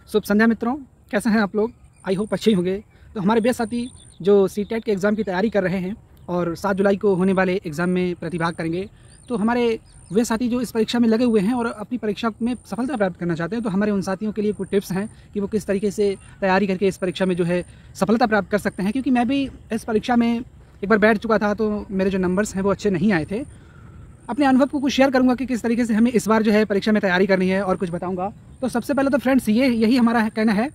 शुभ संध्या मित्रों, कैसे हैं आप लोग? आई होप अच्छे ही होंगे। तो हमारे बेस्ट साथी जो सीटेट के एग्ज़ाम की तैयारी कर रहे हैं और 7 जुलाई को होने वाले एग्ज़ाम में प्रतिभाग करेंगे, तो हमारे वे साथी जो इस परीक्षा में लगे हुए हैं और अपनी परीक्षा में सफलता प्राप्त करना चाहते हैं, तो हमारे उन साथियों के लिए कुछ टिप्स हैं कि वो किस तरीके से तैयारी करके इस परीक्षा में जो है सफलता प्राप्त कर सकते हैं। क्योंकि मैं भी इस परीक्षा में एक बार बैठ चुका था, तो मेरे जो नंबर्स हैं वो अच्छे नहीं आए थे। अपने अनुभव को कुछ शेयर करूंगा कि किस तरीके से हमें इस बार जो है परीक्षा में तैयारी करनी है और कुछ बताऊंगा। तो सबसे पहले तो फ्रेंड्स यही हमारा कहना है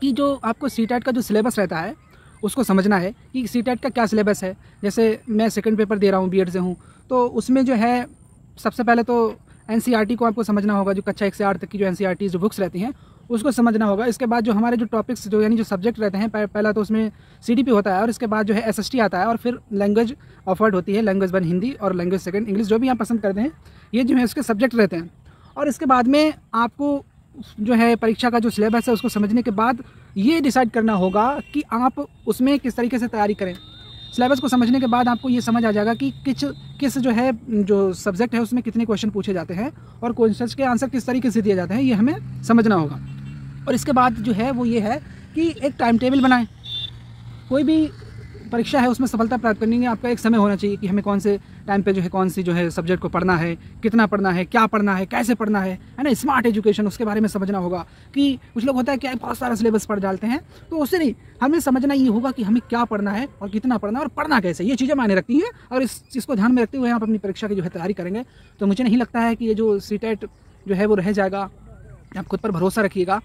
कि जो आपको सीटेट का जो सिलेबस रहता है उसको समझना है कि सीटेट का क्या सिलेबस है। जैसे मैं सेकंड पेपर दे रहा हूँ, बीएड से हूँ, तो उसमें जो है सबसे पहले तो एनसीईआरटी को आपको समझना होगा। जो कक्षा 1 से 8 तक की जो एनसीईआरटी जो बुक्स रहती हैं उसको समझना होगा। इसके बाद जो हमारे जो टॉपिक्स जो यानी जो सब्जेक्ट रहते हैं, पहला तो उसमें सीडीपी होता है और इसके बाद जो है एसएसटी आता है और फिर लैंग्वेज ऑफर्ड होती है, लैंग्वेज 1 हिंदी और लैंग्वेज 2 इंग्लिश, जो भी आप पसंद करते हैं, ये जो है उसके सब्जेक्ट रहते हैं। और इसके बाद में आपको जो है परीक्षा का जो सिलेबस है उसको समझने के बाद ये डिसाइड करना होगा कि आप उसमें किस तरीके से तैयारी करें। सिलेबस को समझने के बाद आपको ये समझ आ जाएगा कि किस जो है जो सब्जेक्ट है उसमें कितने क्वेश्चन पूछे जाते हैं और क्वेश्चन के आंसर किस तरीके से दिए जाते हैं, ये हमें समझना होगा। और इसके बाद जो है वो ये है कि एक टाइम टेबल बनाएं। कोई भी परीक्षा है उसमें सफलता प्राप्त करने के आपका एक समय होना चाहिए कि हमें कौन से टाइम पे जो है कौन सी जो है सब्जेक्ट को पढ़ना है, कितना पढ़ना है, क्या पढ़ना है, कैसे पढ़ना है ना। स्मार्ट एजुकेशन, उसके बारे में समझना होगा कि कुछ लोग होता है कि बहुत सारा सिलेबस पढ़ डालते हैं, तो उससे नहीं, हमें समझना ये होगा कि हमें क्या पढ़ना है और कितना पढ़ना है और पढ़ना कैसे। ये चीज़ें मायने रखती हैं। और इस चीज़ को ध्यान में रखते हुए आप अपनी परीक्षा की जो है तैयारी करेंगे तो मुझे नहीं लगता है कि ये जो सीटेट जो है वो रह जाएगा। आप खुद पर भरोसा रखिएगा।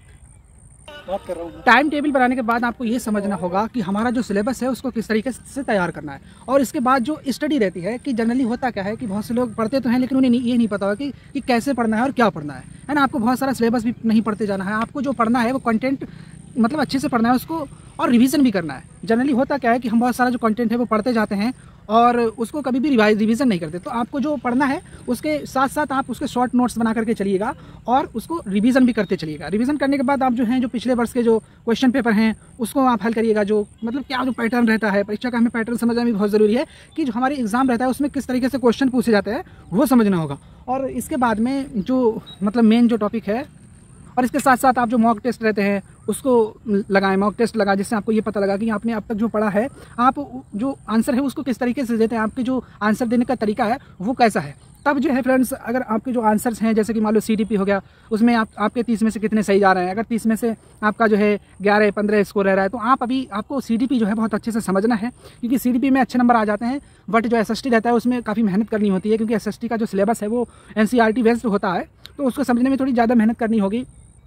टाइम टेबल बनाने के बाद आपको ये समझना होगा कि हमारा जो सिलेबस है उसको किस तरीके से तैयार करना है। और इसके बाद जो स्टडी रहती है कि जनरली होता क्या है कि बहुत से लोग पढ़ते तो हैं लेकिन उन्हें ये नहीं पता होगा कि कैसे पढ़ना है और क्या पढ़ना है ना। आपको बहुत सारा सिलेबस भी नहीं पढ़ते जाना है, आपको जो पढ़ना है वो कंटेंट मतलब अच्छे से पढ़ना है उसको, और रिवीजन भी करना है। जनरली होता क्या है कि हम बहुत सारा जो कंटेंट है वो पढ़ते जाते हैं और उसको कभी भी रिवीजन नहीं करते। तो आपको जो पढ़ना है उसके साथ साथ आप उसके शॉर्ट नोट्स बना करके चलिएगा और उसको रिवीजन भी करते चलिएगा। रिवीजन करने के बाद आप जो हैं जो पिछले वर्ष के जो क्वेश्चन पेपर हैं उसको आप हल करिएगा। जो मतलब क्या जो पैटर्न रहता है परीक्षा का, हमें पैटर्न समझना भी बहुत ज़रूरी है कि जो हमारी एग्जाम रहता है उसमें किस तरीके से क्वेश्चन पूछे जाते हैं वो समझना होगा। और इसके बाद में जो मतलब मेन जो टॉपिक है, और इसके साथ साथ आप जो मॉक टेस्ट रहते हैं उसको लगाएं, मॉक टेस्ट लगाएं, जिससे आपको ये पता लगा कि आपने अब तक जो पढ़ा है, आप जो आंसर है उसको किस तरीके से देते हैं, आपके जो आंसर देने का तरीका है वो कैसा है। तब जो है फ्रेंड्स, अगर आपके जो आंसर्स हैं जैसे कि मान लो सीडीपी हो गया, उसमें आपके 30 में से कितने सही जा रहे हैं। अगर 30 में से आपका जो है 11-15 स्कोर रह रहा है तो आपको सीडीपी जो है बहुत अच्छे से समझना है, क्योंकि सीडीपी में अच्छे नंबर आ जाते हैं। बट जो एसएसटी रहता है उसमें काफ़ी मेहनत करनी होती है, क्योंकि एसएसटी का जो सिलेबस है वो एनसीईआरटी बेस्ड होता है, तो उसको समझने में थोड़ी ज़्यादा मेहनत करनी होगी।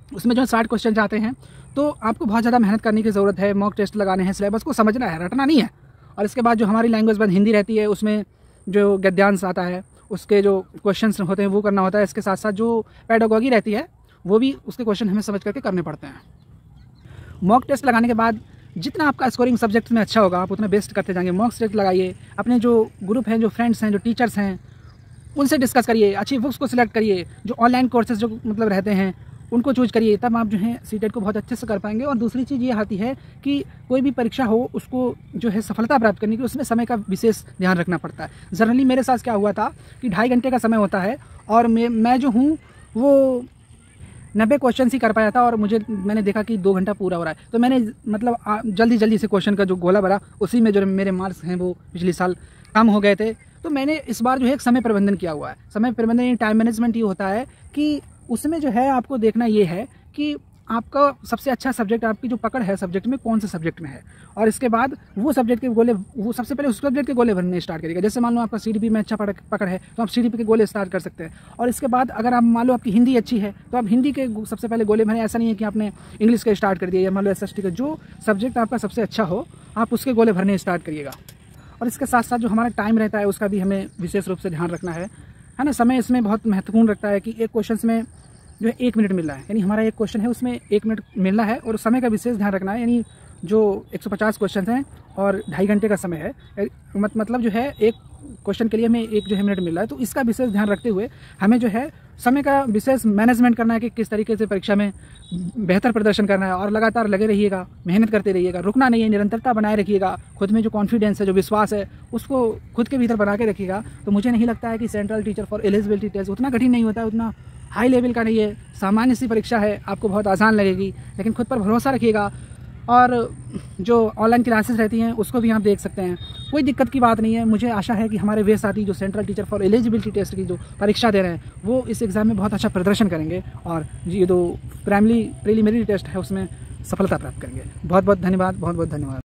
उसमें जो 60 क्वेश्चन आते हैं तो आपको बहुत ज़्यादा मेहनत करने की ज़रूरत है। मॉक टेस्ट लगाने हैं, सिलेबस को समझना है, रटना नहीं है। और इसके बाद जो हमारी लैंग्वेज 1 हिंदी रहती है उसमें जो गद्यांश आता है उसके जो क्वेश्चंस होते हैं वो करना होता है। इसके साथ साथ जो पेडागॉजी रहती है वो भी उसके क्वेश्चन हमें समझ करके करने पड़ते हैं। मॉक टेस्ट लगाने के बाद जितना आपका स्कोरिंग सब्जेक्ट में अच्छा होगा आप उतना बेस्ट करते जाएंगे। मॉक टेस्ट लगाइए, अपने जो ग्रुप हैं, जो फ्रेंड्स हैं, जो टीचर्स हैं, उनसे डिस्कस करिए, अच्छी बुक्स को सिलेक्ट करिए, जो ऑनलाइन कोर्सेज जो मतलब रहते हैं उनको चूज करिए, तब आप जो है सीटेट को बहुत अच्छे से कर पाएंगे। और दूसरी चीज़ ये आती है कि कोई भी परीक्षा हो उसको जो है सफलता प्राप्त करने की उसमें समय का विशेष ध्यान रखना पड़ता है। जनरली मेरे साथ क्या हुआ था कि 2.5 घंटे का समय होता है और मैं जो हूँ वो 90 क्वेश्चन ही कर पाया था और मैंने देखा कि 2 घंटा पूरा हो रहा है, तो मैंने मतलब जल्दी से क्वेश्चन का जो गोला भरा, उसी में जो मेरे मार्क्स हैं वो पिछले साल कम हो गए थे। तो मैंने इस बार जो है एक समय प्रबंधन किया हुआ है। समय प्रबंधन टाइम मैनेजमेंट ये होता है कि उसमें जो है आपको देखना ये है कि आपका सबसे अच्छा सब्जेक्ट, आपकी जो पकड़ है सब्जेक्ट में, कौन से सब्जेक्ट में है। और इसके बाद वो सब्जेक्ट के गोले, वो सबसे पहले उस सब्जेक्ट के गोले भरने स्टार्ट करिएगा। जैसे मान लो आपका सीडीपी में अच्छा पकड़ है तो आप सीडीपी के गोले स्टार्ट कर सकते हैं। और इसके बाद अगर आप मान लो आपकी हिंदी अच्छी है तो आप हिंदी के सबसे पहले गोले भरें। ऐसा नहीं है कि आपने इंग्लिश के स्टार्ट कर दिया, या मान लो एसएसटी का जो सब्जेक्ट आपका सबसे अच्छा हो आप उसके गोले भरने स्टार्ट करिएगा। और इसके साथ साथ जो हमारा टाइम रहता है उसका भी हमें विशेष रूप से ध्यान रखना है ना। समय इसमें बहुत महत्वपूर्ण रखता है कि एक क्वेश्चन में जो है 1 मिनट मिल रहा है, यानी हमारा एक क्वेश्चन है उसमें 1 मिनट मिलना है और समय का विशेष ध्यान रखना है। यानी जो 150 क्वेश्चन हैं और 2.5 घंटे का समय है, मतलब जो है एक क्वेश्चन के लिए हमें 1 जो है मिनट मिल रहा है, तो इसका विशेष ध्यान रखते हुए हमें जो है समय का विशेष मैनेजमेंट करना है कि किस तरीके से परीक्षा में बेहतर प्रदर्शन करना है। और लगातार लगे रहिएगा, मेहनत करते रहिएगा, रुकना नहीं है, निरंतरता बनाए रखिएगा। खुद में जो कॉन्फिडेंस है, जो विश्वास है, उसको खुद के भीतर बना के रखिएगा। तो मुझे नहीं लगता है कि central teacher for eligibility test उतना कठिन नहीं होता है, उतना हाई लेवल का नहीं है, सामान्य सी परीक्षा है, आपको बहुत आसान लगेगी, लेकिन खुद पर भरोसा रखिएगा। और जो ऑनलाइन क्लासेस रहती हैं उसको भी आप देख सकते हैं, कोई दिक्कत की बात नहीं है। मुझे आशा है कि हमारे वे साथी जो central teacher for eligibility test की जो परीक्षा दे रहे हैं वो इस एग्ज़ाम में बहुत अच्छा प्रदर्शन करेंगे और ये जो प्रीलिमिनरी टेस्ट है उसमें सफलता प्राप्त करेंगे। बहुत बहुत धन्यवाद, बहुत बहुत धन्यवाद।